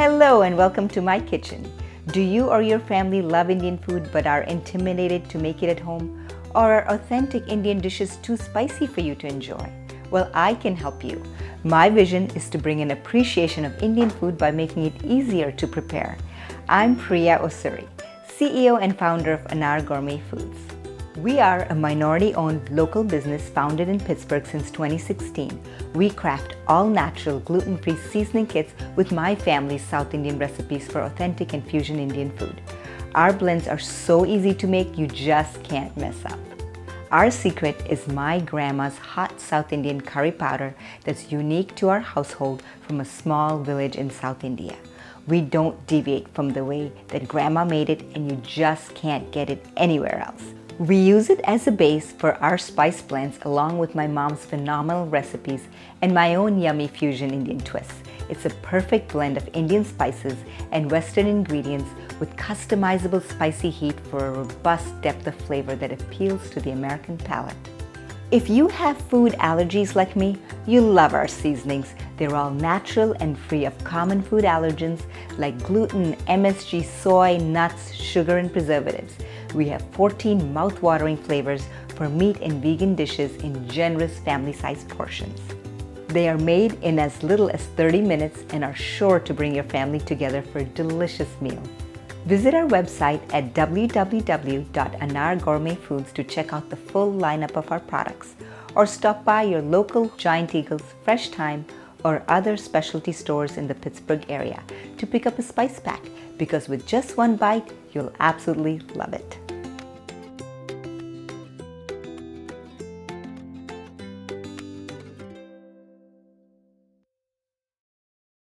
Hello and welcome to my kitchen. Do you or your family love Indian food but are intimidated to make it at home? Or are authentic Indian dishes too spicy for you to enjoy? Well, I can help you. My vision is to bring an appreciation of Indian food by making it easier to prepare. I'm Priya Osuri, CEO and founder of Anar Gourmet Foods. We are a minority-owned local business founded in Pittsburgh since 2016. We craft all-natural, gluten-free seasoning kits with my family's South Indian recipes for authentic and fusion Indian food. Our blends are so easy to make, you just can't mess up. Our secret is my grandma's hot South Indian curry powder that's unique to our household from a small village in South India. We don't deviate from the way that grandma made it, and you just can't get it anywhere else. We use it as a base for our spice blends along with my mom's phenomenal recipes and my own yummy fusion Indian twists. It's a perfect blend of Indian spices and Western ingredients with customizable spicy heat for a robust depth of flavor that appeals to the American palate. If you have food allergies like me, you'll love our seasonings. They're all natural and free of common food allergens like gluten, MSG, soy, nuts, sugar, and preservatives. We have 14 mouth-watering flavors for meat and vegan dishes in generous family-sized portions. They are made in as little as 30 minutes and are sure to bring your family together for a delicious meal. Visit our website at www.anargourmetfoods to check out the full lineup of our products, or stop by your local Giant Eagles, Fresh Thyme, or other specialty stores in the Pittsburgh area to pick up a spice pack, because with just one bite, you'll absolutely love it.